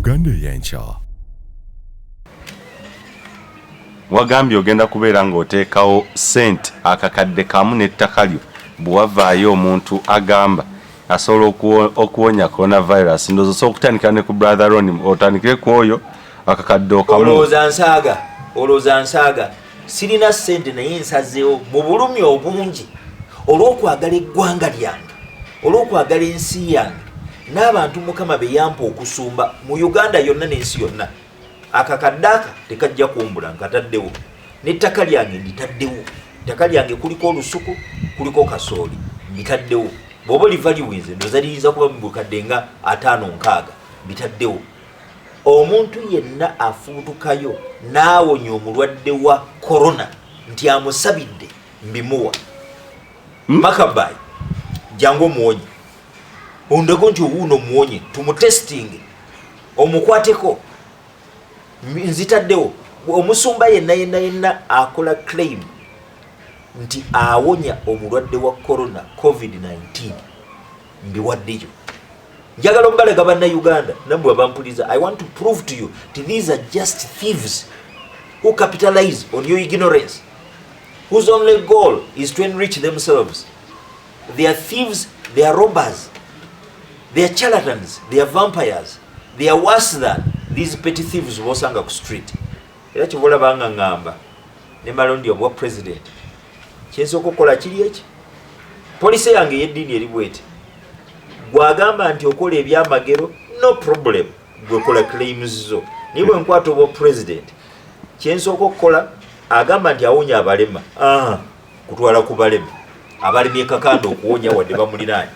Uganda eyenkya. Wagambye ogenda kubeera ng'oteekawo ssente akakadde kamu n'ettaka lyo bwe wavaayo omuntu agamba asobola okuwonya coronavirus. Ndowooza osobola okutandikira ne ku brother Ron, otandikire ku oyo akakadde okamu. Olowooza nsaaga sirina ssente naye nsazeewo mu bulumi obungi olw'okwagala eggwanga lyange, olw'okwagala ensi yange n'abantu Mukama be yampa okusumba mu Uganda yonna n'ensi yonna. Akakadde aka tekajja kumbula nkataddewo, n'ettaka lyange nditaddewo. Ettaka lyange kuliko olusuku, kuliko kasooli, mbitaddewo. Bw'oba liva liwinze ndowooza liyinza kuba mu bukadde nga 5-6 mbitaddewo. Omuntu yenna afuutukayo n'awonya omulwadde wa korona nti amusabidde mbimuwa. Makabayi jangu omuwonye, ondego nti owuuno omuwonye tumutestinge omukwateko, nzitaddewo. Omusumba yenna akola claim nti awonya omulwadde wa corona COVID-19 mbiwaddeyo. Njagala ombalaga bannayuganda nammwe abampuliza, I want to prove to you that these are just thieves who capitalize on your ignorance, whose only goal is to enrich themselves. They are thieves, they are robbers, they are charlatans, they are vampires, they are worse than these petty thieves bosanga ku street. Era kivola banga ngamba ne malondi obwa president kyensoko kola kiri eki police yange yeddiini eri bweti gwagamba nti okola ebyamagero no problem gwekola claims zo niwe nkwata obwa president kyensoko kola agamba nti awonya abalema kutwala ku balema abalemi kakando okuwonya wadde bamulinaanye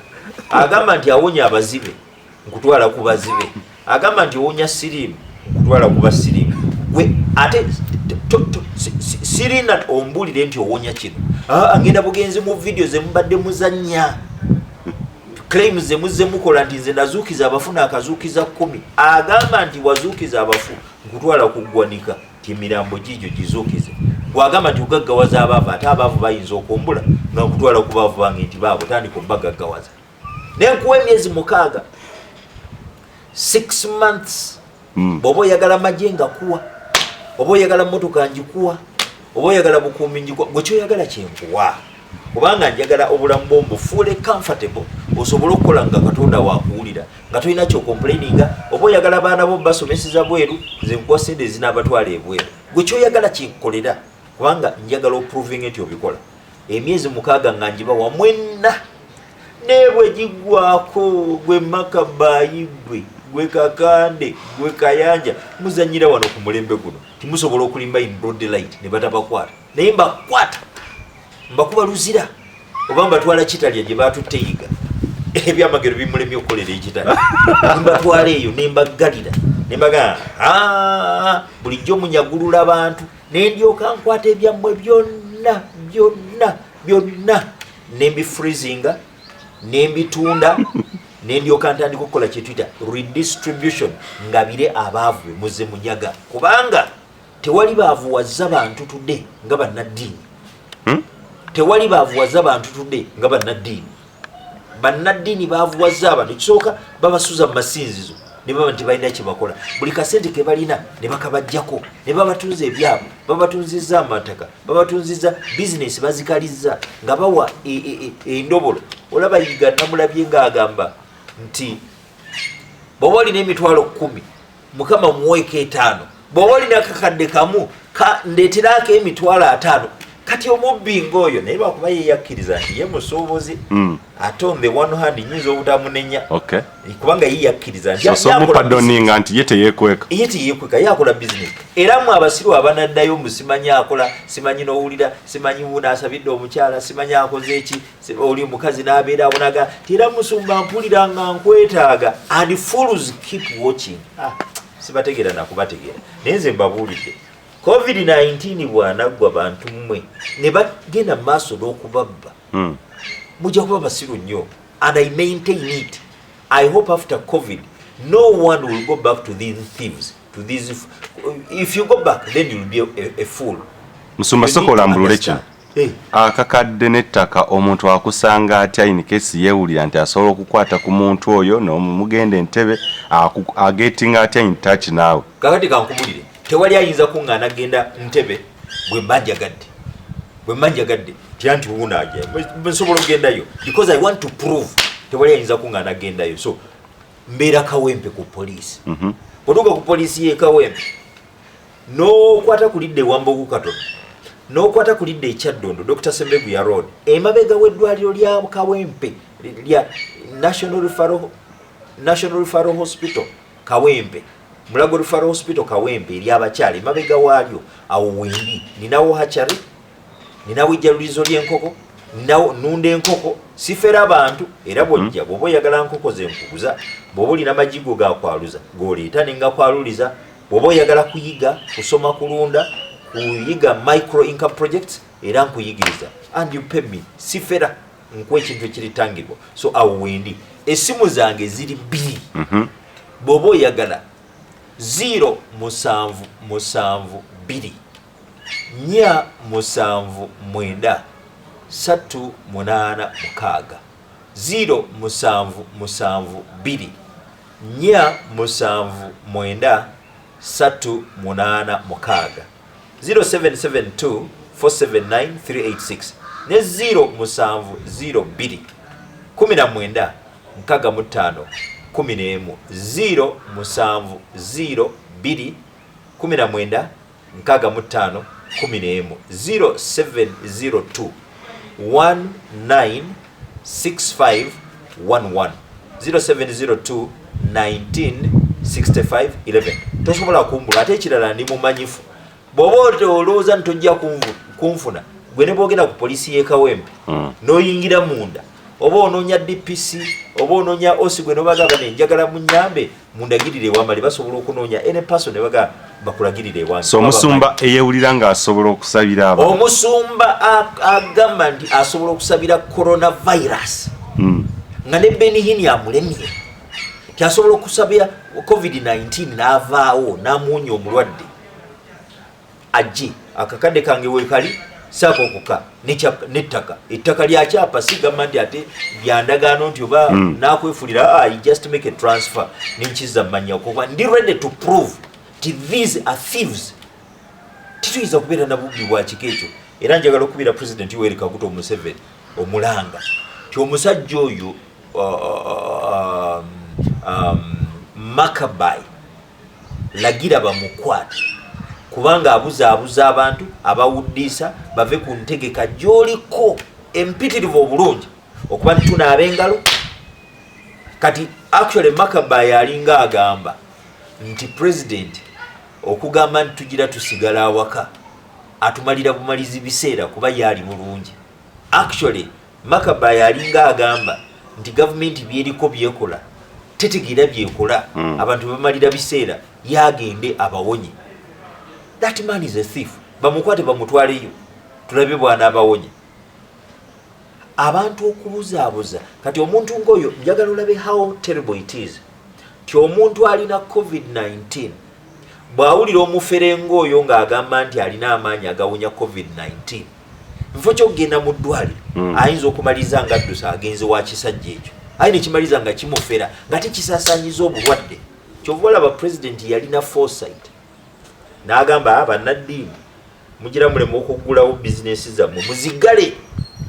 agamba nti awonya abazibe nkutwala ku bazibe agamba nti owonya sirimu nkutwala ku basirimu gwe ate sirina ombulire nti owonya kino ngenda bugenzi mu video ze mubadde muzannya claims ze muzze mukola nti nze nazuukiza abafuna akazuukiza 10 agamba nti wazuukiza abafu nkutwala kuggwanika ti emirambo gijo gizuukize gwagamba nti ogaggawaza abaavu ate abaavu bayinza okumbula nga nkutwala ku baavu bange nti baabo tandika obagaggawaza nenkuwa emyezi 6 6 months bw'oba oyagala magye nga kuwa, oba oyagala mmotoka njikuwa, oba oyagala bukuumi njikuwa, gwe kyoyagala kyenkuwa kubanga njagala obulamu bwo bufuule comfortable osobole okukola nga Katonda waakuwulira nga tolina kyokomplaininga. Oba oyagala baana bo basomeseza bweru nze nkuwa sente ezinaabatwala ebweru, gwe kyoyagala kyenkolera kubanga njagala oproving nti obikola. Emyezi 6 nga njibawa mwenna nebwe gigwako gwe Makabayi gwe Kakande gwe Kayanja muzanyira wano ku mulembe guno timusobola okulimba in broad daylight ne batabakwata naye mbakwata mbakuba luzira oba mbatwala Kitalya gye batutteyiga ebyamagero bimulemye okukolera ekitali mbatwala eyo ne mbagalira ne mbaga bulijjo munyagulula abantu ne ndyoka nkwata ebyammwe byonna ne mbifreezinga ne mbitunda nendyoka ntandika okukola kyetuyita redistribution ngabire abaavu be muze munyaga kubanga tewali baavuwazza bantu tudde nga bannaddiini. Tewali baavuwazza bantu tudde nga bannaddiini. Bannaddiini baavuwazza abantu ekisooka babasuza mu masinzizo ne baba nti balina kye bakola buli kasente ke balina ne bakabajjako ne babatunza ebyabo babatunzizza amataka babatunzizza bizinesi bazikalizza nga bawa endobolo. Olaba yiga namulabye ng'agamba nti bw'oba olina emitwalo 10 Mukama muweeko 5, bw'oba olina akakadde kamu ndeeterako emitwalo 5. Kati omubbi ng'oyo naye bakuba yeeyakkiriza nti ye musuubuzi ate on the one hand nyinza obutamunenya kubanga yeeyakkiriza ntimupadoninga nti ye teyeekweka yakola bizinesi. Era mu abasiru abanaddayo musimanyi akola simanyi n'owulira simanyi wunaasabidde omukyala simanyi akoze eki oli omukazi n'abeera abonaga ti era musumba mpulira nga nkwetaaga and fools keep watching. Sibategeera nakubategeera naye nze mbabuulidde COVID-19 bw'anaggwa bantu mmwe ne bagenda mu maaso n'okubabba mujja kuba basiru nnyo and I maintain it. I hope after COVID no one will go back to these thieves, to these. If you go back then you'll be a fool. Musumba soko lambulule kino akakadde n'ettaka omuntu akusanga atya in case yeewulira nti asobola okukwata ku muntu oyo n'omugenda Entebbe agetinga atya in touch naawe. Kakati kankubulire tewali ayinza kuŋŋaana agenda Entebbe bwe mbanjagadde tyanti wuunaaje nsobola okugendayo because I want to prove tewali ayinza kuŋŋaana agendayo. So mbeera Kawempe ku poliisi otuuka ku poliisi y'e Kawempe n'okwata kulidde Wambogu katono n'okwata kulidde ekyaddondo Dr. Sembegu Road emabega w'eddwaliro lya Kawempe lya National Referral Hospital Kawempe Mulago Referral Hospital Kawempe ery'abakyala emabega waalyo awo wendi ninawo hachari ninawo ejjalulizo ly'enkoko ninawo nunda enkoko sifera abantu era bwojja bw'oba oyagala nkoko zenkuguza bw'oba olina amajigo gakwaluza g'oleeta ne ngakwaluliza bw'oba oyagala kuyiga kusoma kulunda kuyiga micro income projects era nkuyigiriza and you pay me sifera nkuwa ekintu ekiritangibwa. So awo wendi essimu zange ziri bbiri bw'oba oyagala 077 2 4 7 9 3 8 6 077 2 4 7 9 3 8 6 0772 479 386 ne 070 2 19 65 11 070 2 19 65 11 0702 19 65 11 0702 19 65 11 tosobola kumbula ate ekirala ndi mumanyifu bw'oba olowooza ntojja kunfuna gwe ne bwogenda ku poliisi y'e Kawempe n'oyingira munda oba onoonya DPC oba onoonya osi gwe n'obagamba nenjagala munyambe mundagirire ewamali basobola okunoonya ene paso ne baga bakulagirire ewange. So omusumba eyeewulira ng'asobola okusabira abantu omusumba agamba nti asobola okusabira coronavirus nga ne Benihini amulemye kyasobola okusabira COVID-19 n'avaawo n'amuwonya omulwadde ajje akakadde kange weekali sakokoka n'ettaka ettaka lyakyapa sigamba nti ate byandagaano nti oba nakwefulira I just make a transfer ninkiza mmanya kuba ndi ready to prove that these are thieves. Tituyinza kubeera na bubbi bwa kiko ekyo era njagala okubira President Yoweri Kaguta Museveni omulanga ti omusajja oyo Makabai lagira bamukwate kubanga abuzaabuza abantu abawuddisa bave ku ntegeka gy'oliko empitirivu obulungi okuba nti tunaaba engalo. Kati actually Makabai alinga agamba nti President okugamba nti tugira tusigala awaka atumalira bumalizi biseera kuba yali mulungi. Actually Makabai alinga agamba nti gavumenti byeriko byekola tetegeera byekola abantu bamalira biseera yagende abawonye. That man is a thief. Bamukwate bamutwaleyo tulabe bwana abawonye. Abantu okubuzaabuza kati omuntu ngoyo njagala olabe how terrible it is ti omuntu alina COVID-19 bw'awulira omufere ng'oyo ng'agamba nti alina amaanyi agawonya COVID-19 nfo kyokgenda mu ddwaliro ayinza okumaliza nga addusa agenze wa kisajja ekyo ayi nekimaliza nga kimufera nga tekisaasaanyiza obulwadde. Kyova olaba President yalina foresight n'agamba bannaddiini mugira mulemu okuggulawo bizinesi zammwe muzigale.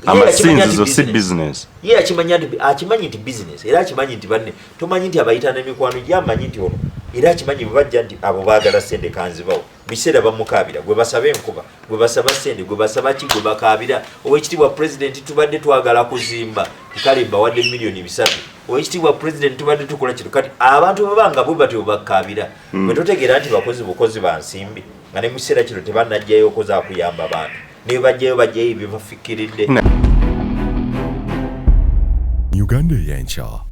Amasinzizo si business. Ye akimanyi nti business era akimanyi nti banne tomanyi nti abayita n'emikwano gyamanyi nti ono era akimanyi bwe bajja nti abo baagala ssente kanzibawo biseera bamukaabira gwe basaba enkuba gwe basaba ssente gwe basaba ki gwe bakaabira. Oweekitiibwa President tubadde twagala kuzimba kale mbawadde miliyoni 3. Oweekitiibwa President tubadde tukola kino kati abantu babanga bwe batyo bakaabira bwe totegeera nti bakozi bukozi ba nsimbi nga ne mu kiseera kino tebannajjayo okoza kuyamba abantu ne bajjayo bye bafikiridde. Uganda Yancha